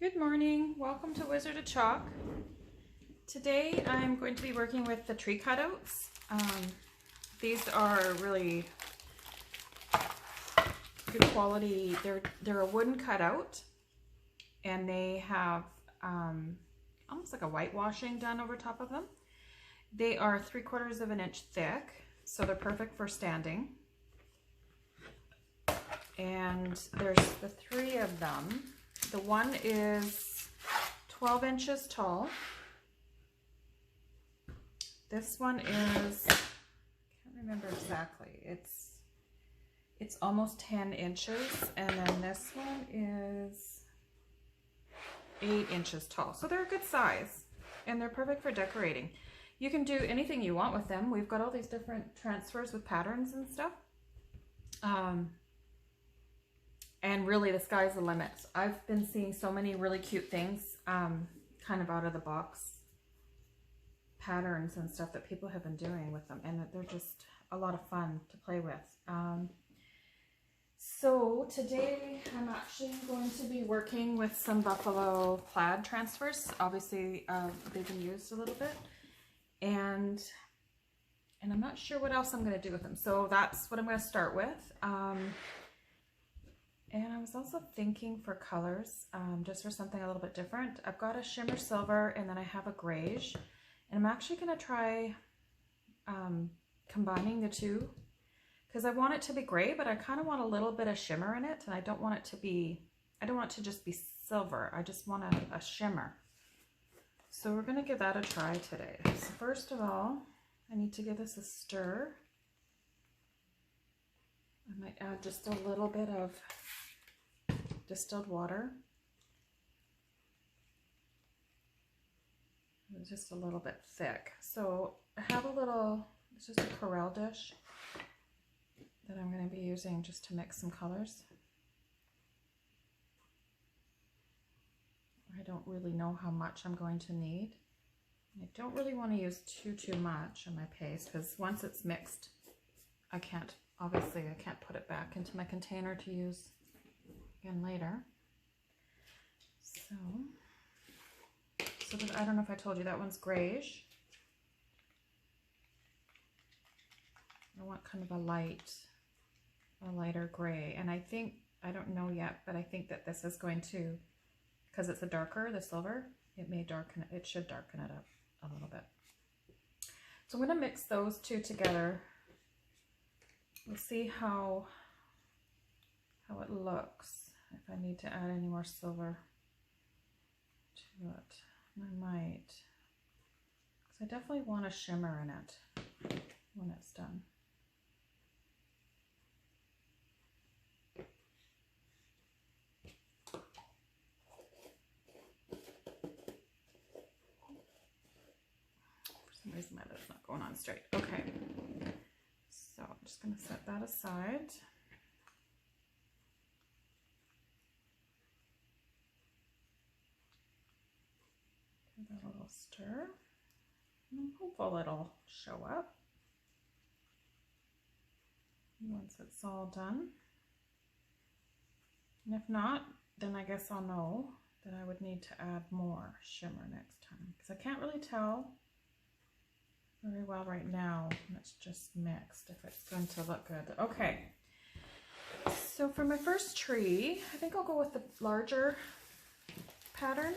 Good morning, welcome to Wizard of Chalk. Today I'm going to be working with the tree cutouts. These are really good quality. They're a wooden cutout and they have almost like a whitewashing done over top of them. They are 3/4 of an inch thick, so they're perfect for standing. And there's the 3 of them. The one is 12 inches tall. This one is, I can't remember exactly. It's almost 10 inches. And then this one is 8 inches tall. So they're a good size and they're perfect for decorating. You can do anything you want with them. We've got all these different transfers with patterns and stuff. And really the sky's the limit. I've been seeing so many really cute things, kind of out of the box patterns and stuff that people have been doing with them, and that they're just a lot of fun to play with. So today I'm actually going to be working with some buffalo plaid transfers. Obviously they've been used a little bit, and I'm not sure what else I'm going to do with them. So that's what I'm going to start with. And I was also thinking for colors, just for something a little bit different. I've got a shimmer silver and then I have a grayish. And I'm actually going to try combining the two, because I want it to be gray, but I kind of want a little bit of shimmer in it. And I don't want it to just be silver. I just want a shimmer. So we're going to give that a try today. So first of all, I need to give this a stir. I might add just a little bit of distilled water. It's just a little bit thick. So I have it's just a Corelle dish that I'm going to be using just to mix some colors. I don't really know how much I'm going to need. I don't really want to use too much on my paste, because once it's mixed, obviously I can't put it back into my container to use again later. So I don't know if I told you, that one's grayish. I want kind of a lighter gray. And I don't know yet, but I think that this is going to, because it's the silver, it should darken it up a little bit. So I'm going to mix those two together. We'll see how it looks, if I need to add any more silver to it. I might, because I definitely want a shimmer in it when it's done. For some reason my lid's not going on straight. Okay, so I'm just going to set that aside. Give that a little stir. I'm hopeful it'll show up once it's all done. And if not, then I guess I'll know that I would need to add more shimmer next time, because I can't really tell very well right now when it's just mixed if it's going to look good. Okay, so for my first tree, I think I'll go with the larger pattern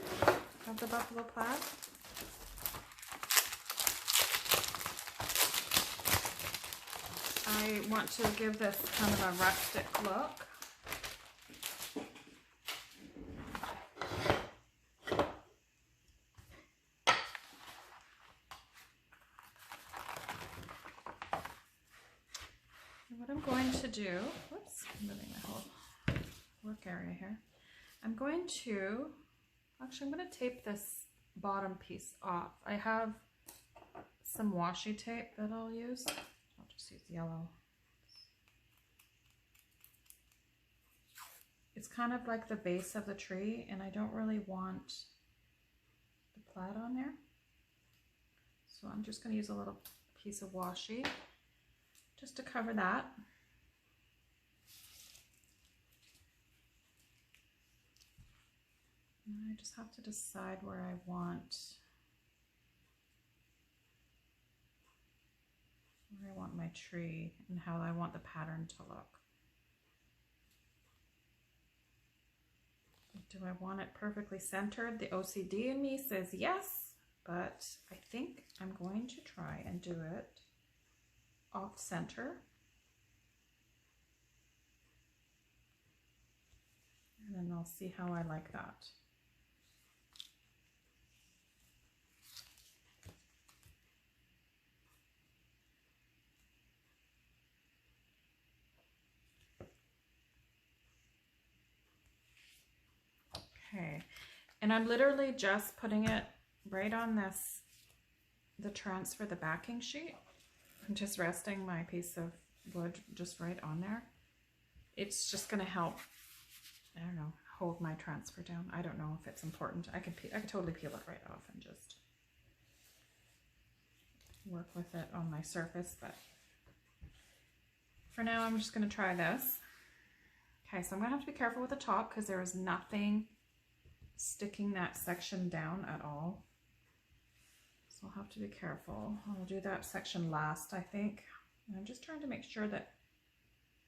of the buffalo plaid. I want to give this kind of a rustic look. And what I'm going to do, whoops, I'm moving my whole work area here. I'm going to tape this bottom piece off. I have some washi tape that I'll use. I'll just use yellow. It's kind of like the base of the tree, and I don't really want the plaid on there. So I'm just going to use a little piece of washi just to cover that. And I just have to decide where I want my tree and how I want the pattern to look. Do I want it perfectly centered? The OCD in me says yes, but I think I'm going to try and do it off center. And then I'll see how I like that. Okay, and I'm literally just putting it right on this, the transfer, the backing sheet. I'm just resting my piece of wood just right on there. It's just going to help, I don't know, hold my transfer down. I don't know if it's important. I could totally peel it right off and just work with it on my surface, but for now I'm just going to try this. Okay, so I'm going to have to be careful with the top because there is nothing sticking that section down at all. So I'll have to be careful. I'll do that section last, I think. And I'm just trying to make sure that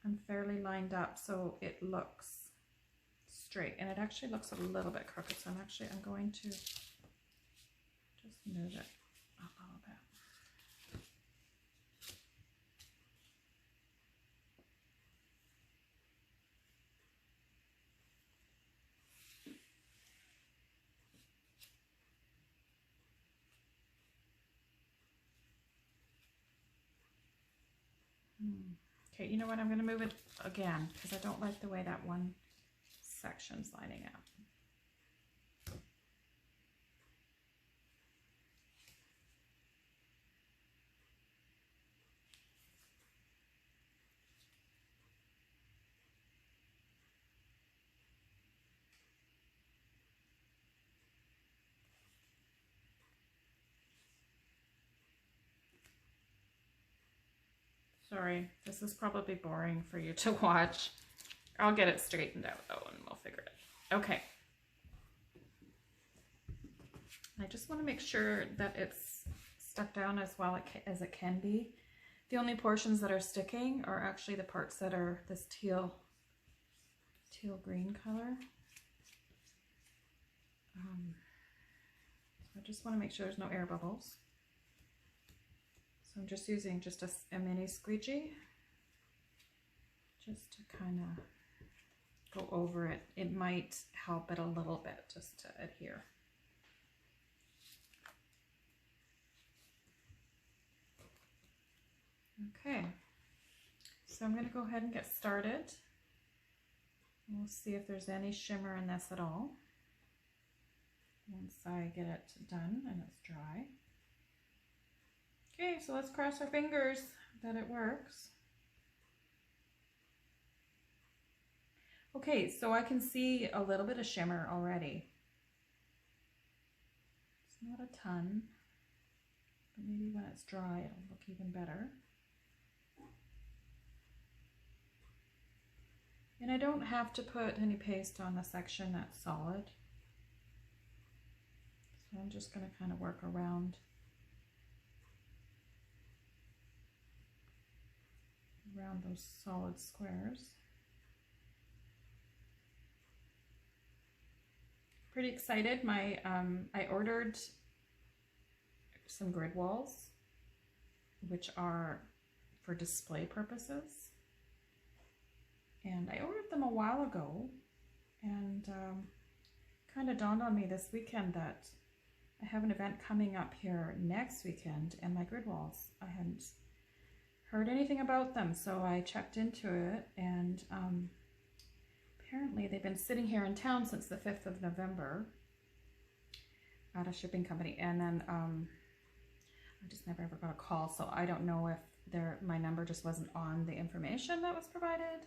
I'm fairly lined up so it looks straight. And it actually looks a little bit crooked, so I'm going to just move it a little bit. Okay, you know what? I'm going to move it again because I don't like the way that one section's lining up. Sorry, this is probably boring for you to watch. I'll get it straightened out though and we'll figure it out. Okay. I just want to make sure that it's stuck down as well as it can be. The only portions that are sticking are actually the parts that are this teal green color. So I just want to make sure there's no air bubbles. So I'm just using just a mini squeegee just to kind of go over it. It might help it a little bit just to adhere. Okay, so I'm going to go ahead and get started. We'll see if there's any shimmer in this at all once I get it done and it's dry. Okay, so let's cross our fingers that it works. Okay, so I can see a little bit of shimmer already. It's not a ton, but maybe when it's dry it'll look even better. And I don't have to put any paste on the section that's solid. So I'm just going to kind of work around those solid squares. Pretty excited. I ordered some grid walls, which are for display purposes. And I ordered them a while ago, and kind of dawned on me this weekend that I have an event coming up here next weekend, and my grid walls, I hadn't heard anything about them, so I checked into it, and apparently they've been sitting here in town since the 5th of November at a shipping company, and then I just never ever got a call, so I don't know if my number just wasn't on the information that was provided.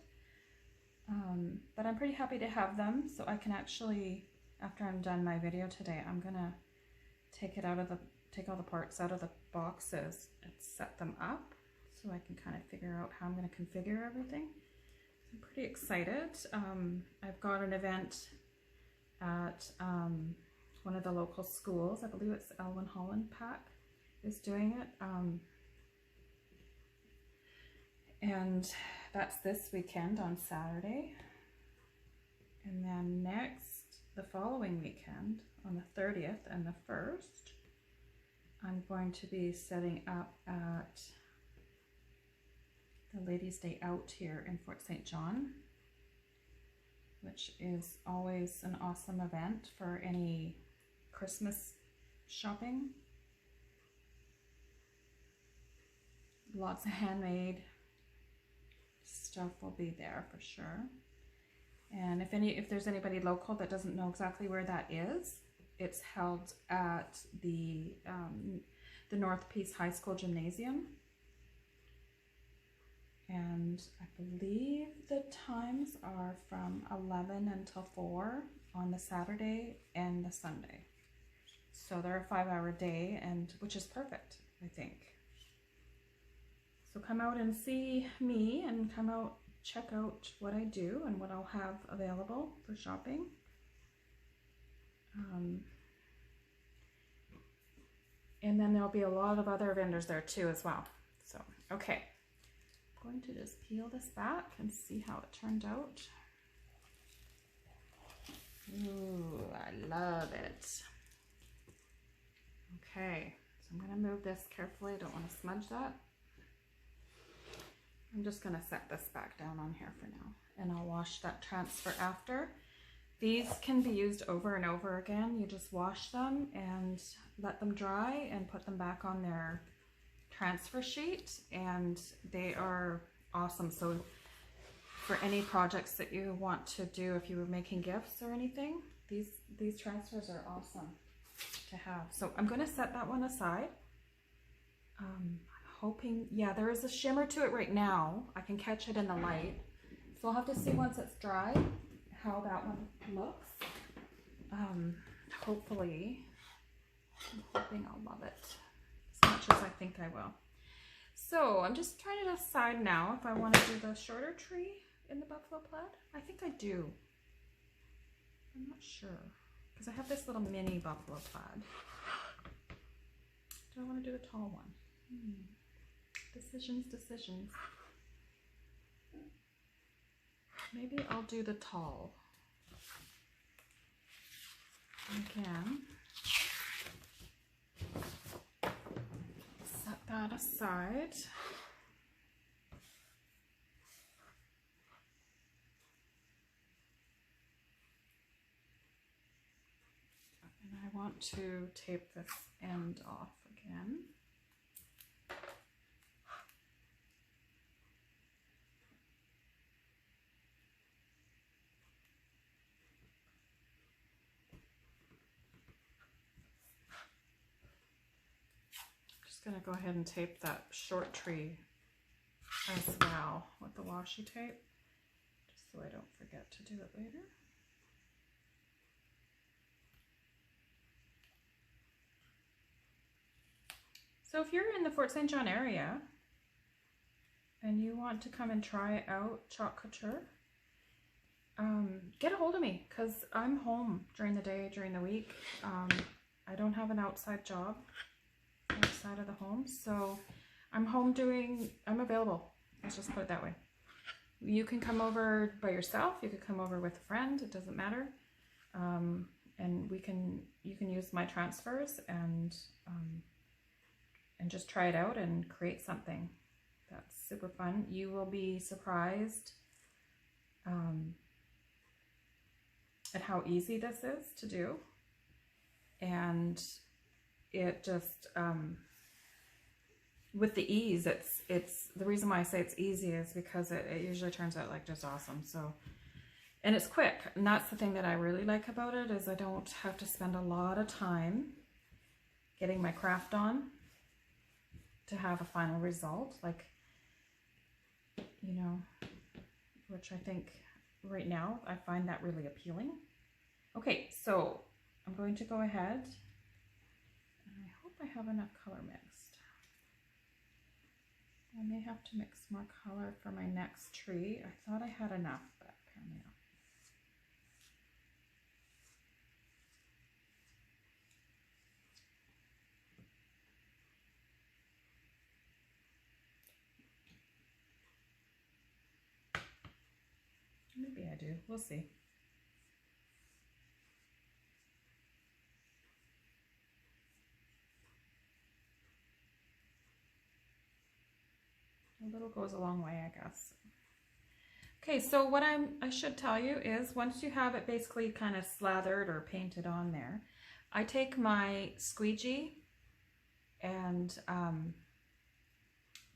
But I'm pretty happy to have them, so I can actually, after I'm done my video today, I'm gonna take all the parts out of the boxes and set them up so I can kind of figure out how I'm gonna configure everything. I'm pretty excited. I've got an event at one of the local schools. I believe it's Elwyn Holland Pack is doing it. And that's this weekend on Saturday. And then next, the following weekend, on the 30th and the 1st, I'm going to be setting up at the Ladies' Day Out here in Fort St. John, which is always an awesome event for any Christmas shopping. Lots of handmade stuff will be there for sure. And if there's anybody local that doesn't know exactly where that is, it's held at the North Peace High School Gymnasium. And I believe the times are from 11 until 4 on the Saturday and the Sunday. So they're a 5-hour day, and which is perfect, I think. So come out and see me, and come out, check out what I do and what I'll have available for shopping. And then there'll be a lot of other vendors there too as well. So, okay. I'm going to just peel this back and see how it turned out. Ooh, I love it. Okay, so I'm going to move this carefully. I don't want to smudge that. I'm just going to set this back down on here for now, and I'll wash that transfer after. These can be used over and over again. You just wash them and let them dry and put them back on their transfer sheet, and they are awesome. So for any projects that you want to do, if you were making gifts or anything, these transfers are awesome to have. So I'm going to set that one aside. I'm hoping, yeah, there is a shimmer to it right now. I can catch it in the light, so I'll have to see once it's dry how that one looks. Hopefully, I'm hoping I'll love it as much as I think I will. So I'm just trying to decide now if I want to do the shorter tree in the buffalo plaid. I think I do. I'm not sure, because I have this little mini buffalo plaid. Do I want to do the tall one? Decisions. Maybe I'll do the tall. Again, set that aside. And I want to tape this end off again. Going to go ahead and tape that short tree as well with the washi tape, just so I don't forget to do it later. So if you're in the Fort St. John area and you want to come and try out Chalk Couture, get a hold of me, because I'm home during the day, during the week. I don't have an outside job outside of the home, so I'm available. Let's just put it that way. You can come over by yourself, you could come over with a friend, it doesn't matter. And you can use my transfers and just try it out and create something that's super fun. You will be surprised at how easy this is to do, and it just with the ease, it's the reason why I say it's easy is because it usually turns out like just awesome. So, and it's quick, and that's the thing that I really like about it, is I don't have to spend a lot of time getting my craft on to have a final result, like, you know, which I think right now I find that really appealing. Okay, so I'm going to go ahead, and I hope I have enough color mixed. I may have to mix more color for my next tree. I thought I had enough, but apparently not. I do. We'll see. A little goes a long way, I guess. Okay, so what I should tell you is once you have it basically kind of slathered or painted on there, I take my squeegee and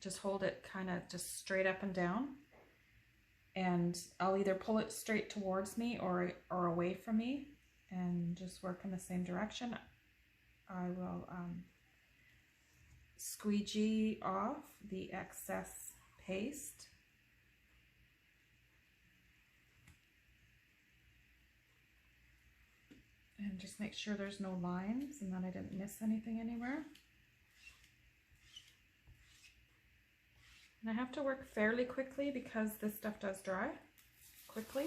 just hold it kind of just straight up and down, and I'll either pull it straight towards me or away from me and just work in the same direction. I will squeegee off the excess paste. And just make sure there's no lines and that I didn't miss anything anywhere. And I have to work fairly quickly because this stuff does dry quickly.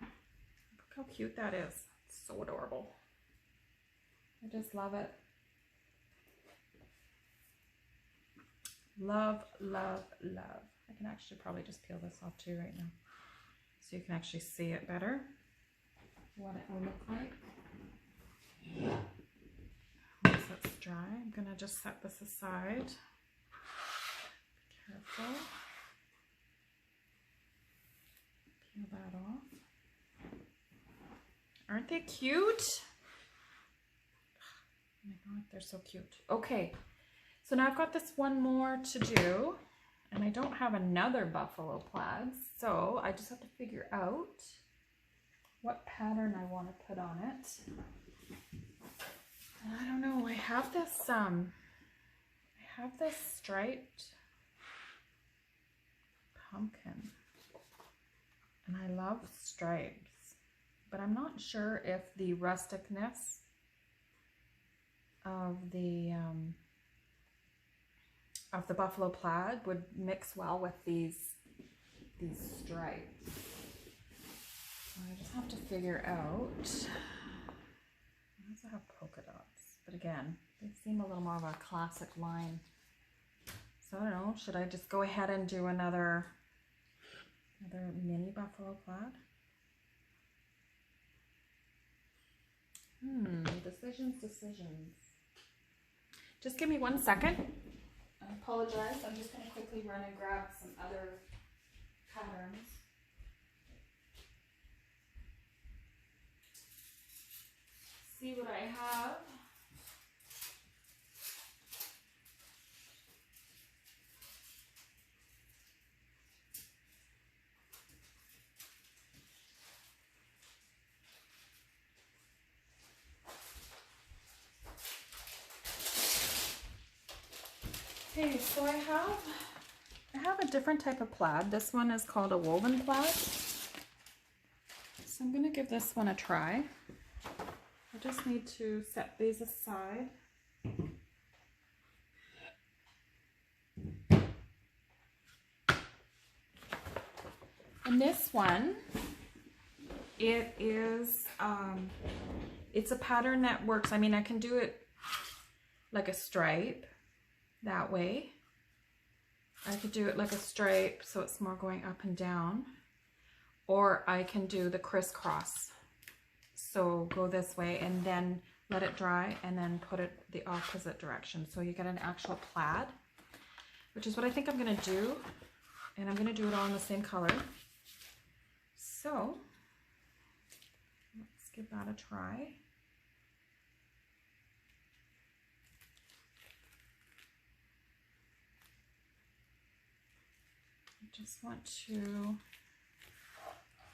Look how cute that is. It's so adorable. I just love it. Love, love, love. I can actually probably just peel this off too right now, so you can actually see it better, what it will look like. Once it's dry, I'm gonna just set this aside. Be careful. Peel that off. Aren't they cute? Oh my god, they're so cute. Okay. So now I've got this one more to do, and I don't have another buffalo plaid, so I just have to figure out what pattern I want to put on it. And I don't know, I have this striped pumpkin, and I love stripes, but I'm not sure if the rusticness of the buffalo plaid would mix well with these stripes. So I just have to figure out. I also have polka dots, but again, they seem a little more of a classic line. So I don't know, should I just go ahead and do another mini buffalo plaid? Decisions. Just give me 1 second. I apologize. I'm just going to quickly run and grab some other patterns. See what I have. Okay, so I have a different type of plaid. This one is called a woven plaid. So I'm going to give this one a try. I just need to set these aside. And this one, it is, it's a pattern that works. I mean, I can do it like a stripe that way. I could do it like a stripe, so it's more going up and down. Or I can do the crisscross. So go this way and then let it dry and then put it the opposite direction. So you get an actual plaid, which is what I think I'm gonna do. And I'm gonna do it all in the same color. So let's give that a try. I just want to,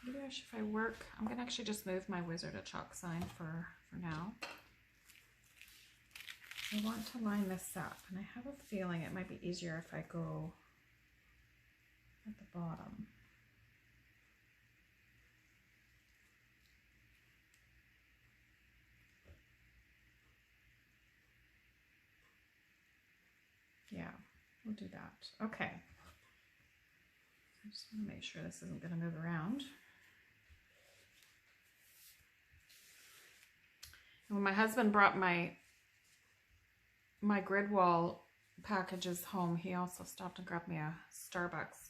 maybe I should, if I work, I'm gonna actually just move my wizard a chalk sign for now. I want to line this up, and I have a feeling it might be easier if I go at the bottom. Yeah, we'll do that. Okay. I just want to make sure this isn't going to move around. And when my husband brought my grid wall packages home, he also stopped and grabbed me a Starbucks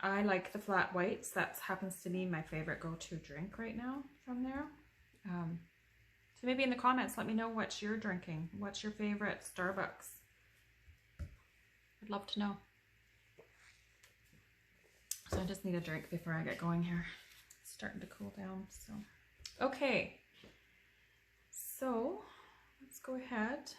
I like the flat whites. That happens to be my favorite go-to drink right now from there. So maybe in the comments, let me know what you're drinking. What's your favorite Starbucks? I'd love to know. So I just need a drink before I get going here. It's starting to cool down. So, okay. So let's go ahead.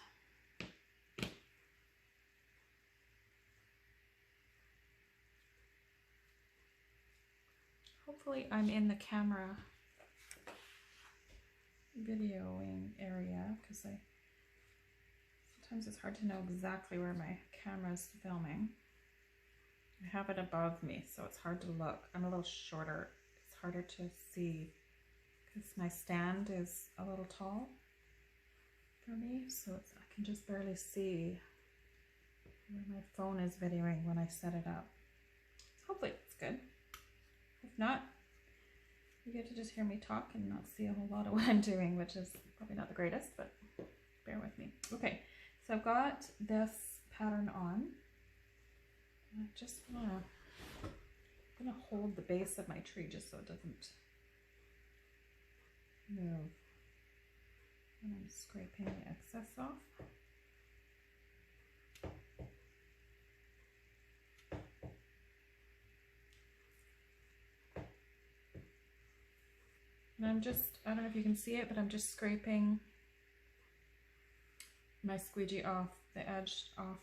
Hopefully I'm in the camera videoing area, because sometimes it's hard to know exactly where my camera's filming. I have it above me, so it's hard to look. I'm a little shorter. It's harder to see because my stand is a little tall for me, so I can just barely see where my phone is videoing when I set it up. Hopefully it's good. If not, you get to just hear me talk and not see a whole lot of what I'm doing, which is probably not the greatest, but bear with me. Okay, so I've got this pattern on. And I just I'm gonna hold the base of my tree just so it doesn't move. And I'm scraping the excess off. And I'm just, I don't know if you can see it, but I'm just scraping my squeegee off, the edge off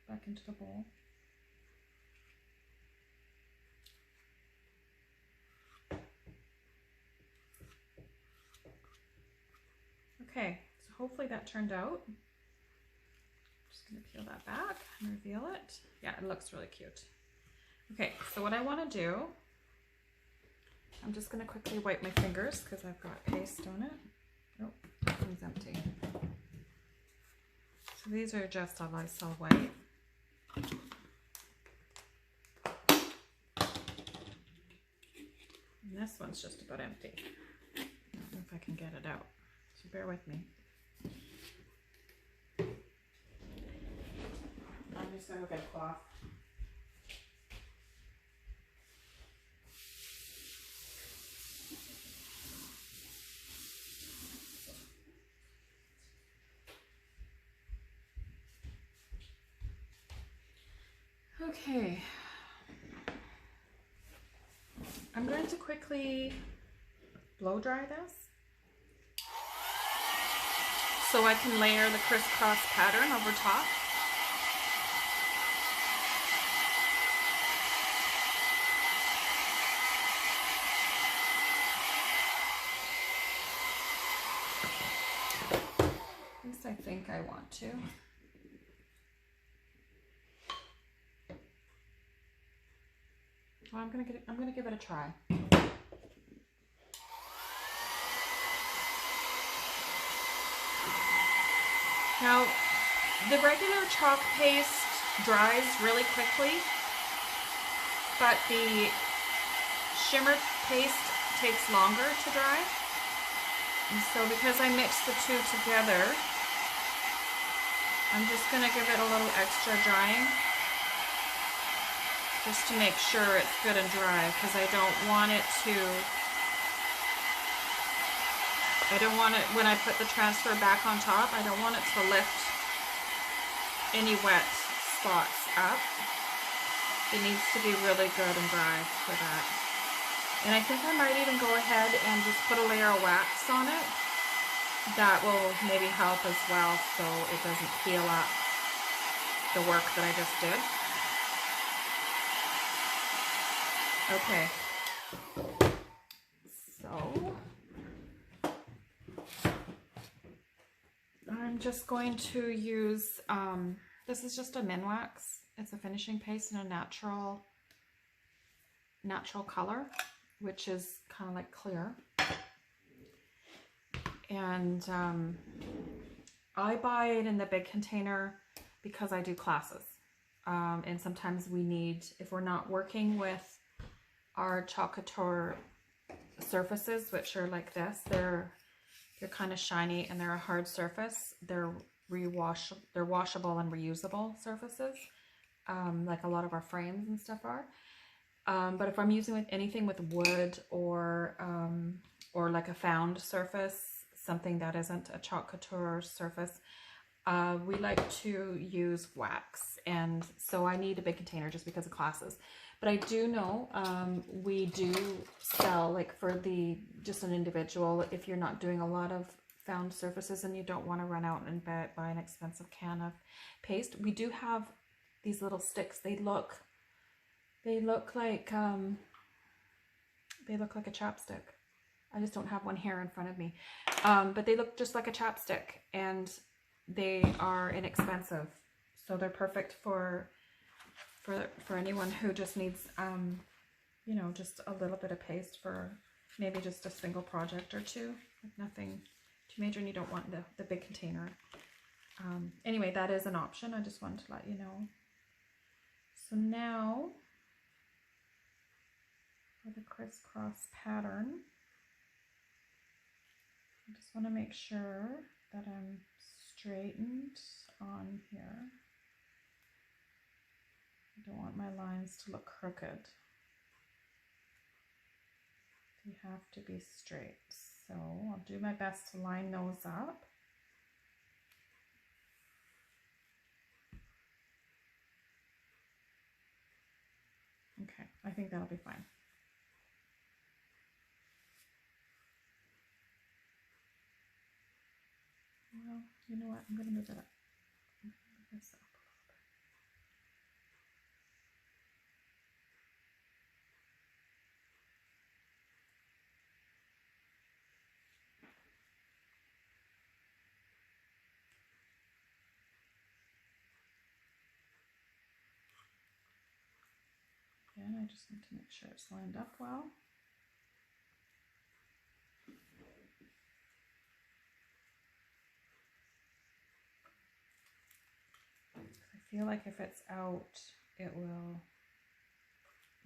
back into the bowl. Okay, so hopefully that turned out. I'm just gonna peel that back and reveal it. Yeah, it looks really cute. Okay, so what I wanna do, I'm just gonna quickly wipe my fingers because I've got paste on it. Oh, that one's empty. So these are just a Lysol white. And this one's just about empty. I don't know if I can get it out, so bear with me. I'm just gonna go get a cloth. Okay, I'm going to quickly blow dry this so I can layer the crisscross pattern over top. At least I think I want to. Well, I'm gonna give it a try. Now, the regular chalk paste dries really quickly, but the shimmer paste takes longer to dry. And so because I mixed the two together, I'm just gonna give it a little extra drying, just to make sure it's good and dry, because I don't want it, when I put the transfer back on top, I don't want it to lift any wet spots up. It needs to be really good and dry for that. And I think I might even go ahead and just put a layer of wax on it. That will maybe help as well, so it doesn't peel up the work that I just did. Okay, so I'm just going to use, this is just a Minwax. It's a finishing paste in a natural color, which is kind of like clear. And I buy it in the big container because I do classes. And sometimes we need, if we're not working with our chalk couture surfaces, which are like this, they're kind of shiny and they're a hard surface. They're washable and reusable surfaces, like a lot of our frames and stuff are. But if I'm using with anything with wood or like a found surface, something that isn't a chalk couture surface, we like to use wax. And so I need a big container just because of classes. But I do know we do sell, like for just an individual, if you're not doing a lot of found surfaces and you don't want to run out and buy an expensive can of paste, we do have these little sticks. They look like a chapstick. I just don't have one here in front of me, but they look just like a chapstick, and they are inexpensive, so they're perfect for anyone who just needs you know, just a little bit of paste for maybe just a single project or two, like nothing too major, and you don't want the big container. Anyway, that is an option. I just wanted to let you know. So now for the crisscross pattern, I just want to make sure that I'm straightened on here. I don't want my lines to look crooked. They have to be straight. So I'll do my best to line those up. Okay, I think that'll be fine. Well, you know what? I'm going to move it up. I'm going to move this up a little bit. Again, I just need to make sure it's lined up well. I feel like if it's out, it will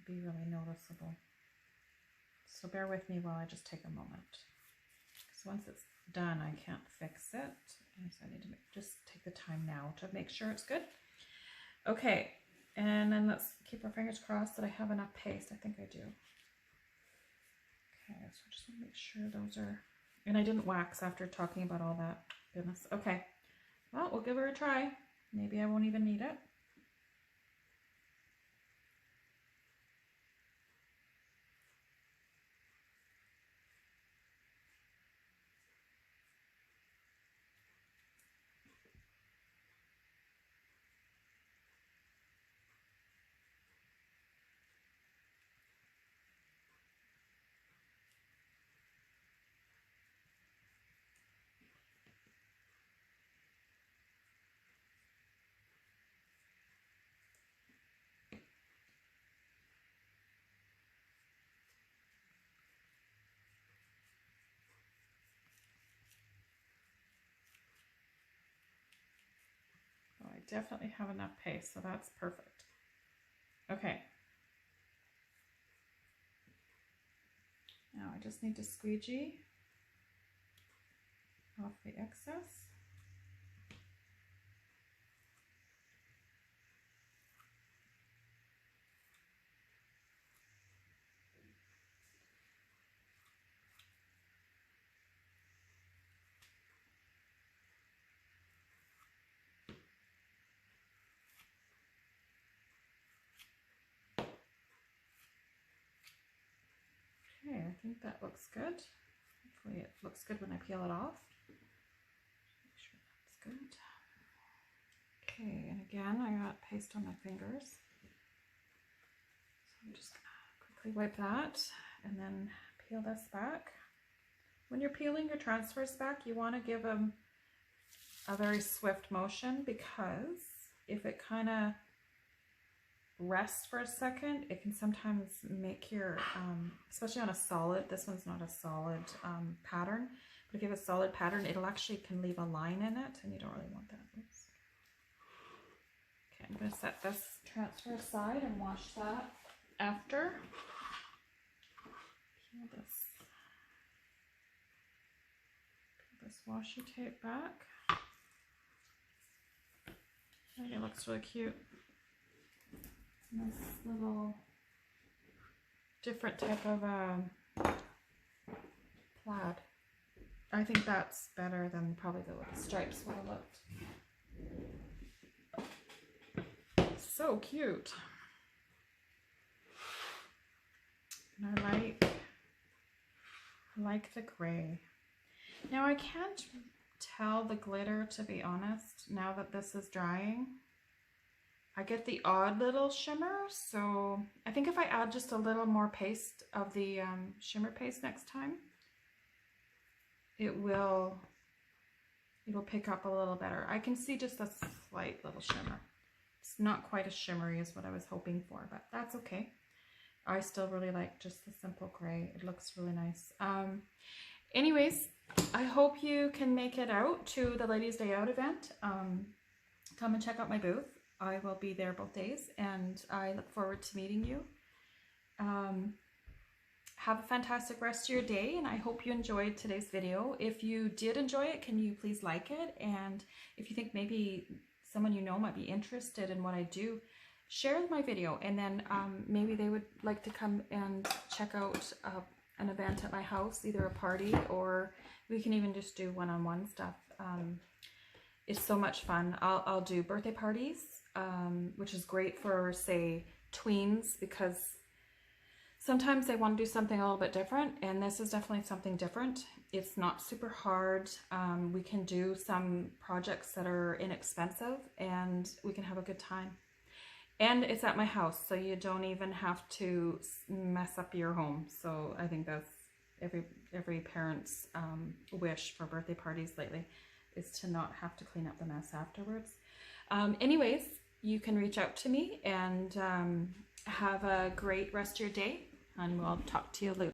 be really noticeable. So bear with me while I just take a moment. Because once it's done, I can't fix it. And so I need to just take the time now to make sure it's good. Okay, and then let's keep our fingers crossed that I have enough paste. I think I do. Okay, so I just want to make sure those are... And I didn't wax after talking about all that goodness. Okay, well, we'll give her a try. Maybe I won't even need it. I definitely have enough paste, so that's perfect. Okay. Now I just need to squeegee off the excess. Okay, I think that looks good. Hopefully it looks good when I peel it off. Make sure that's good. Okay, and again, I got paste on my fingers. So I'm just gonna quickly wipe that and then peel this back. When you're peeling your transfers back, you want to give them a very swift motion, because if it kind of rest for a second, it can sometimes make your especially on a solid, this one's not a solid pattern, but if you have a solid pattern, it'll actually can leave a line in it, and you don't really want that. Oops. Okay, I'm going to set this transfer aside and wash that after. Peel this washi tape back. I think it looks really cute. This little different type of plaid. I think that's better than probably the little stripes would have looked. So cute. And I like the gray. Now I can't tell the glitter, to be honest, now that this is drying. I get the odd little shimmer, so I think if I add just a little more paste of the shimmer paste next time, it'll pick up a little better. I can see just a slight little shimmer. It's not quite as shimmery as what I was hoping for, but that's okay. I still really like just the simple gray. It looks really nice. Anyways, I hope you can make it out to the Ladies' Day Out event. Come and check out my booth. I will be there both days, and I look forward to meeting you. Have a fantastic rest of your day, and I hope you enjoyed today's video. If you did enjoy it, can you please like it? And if you think maybe someone you know might be interested in what I do, share my video, and then maybe they would like to come and check out an event at my house, either a party, or we can even just do one-on-one stuff. It's so much fun. I'll do birthday parties, which is great for, say, tweens, because sometimes they want to do something a little bit different, and this is definitely something different. It's not super hard. We can do some projects that are inexpensive, and we can have a good time. And it's at my house, so you don't even have to mess up your home. So I think that's every parent's wish for birthday parties lately, is to not have to clean up the mess afterwards. Anyways, you can reach out to me, and have a great rest of your day, and we'll talk to you later.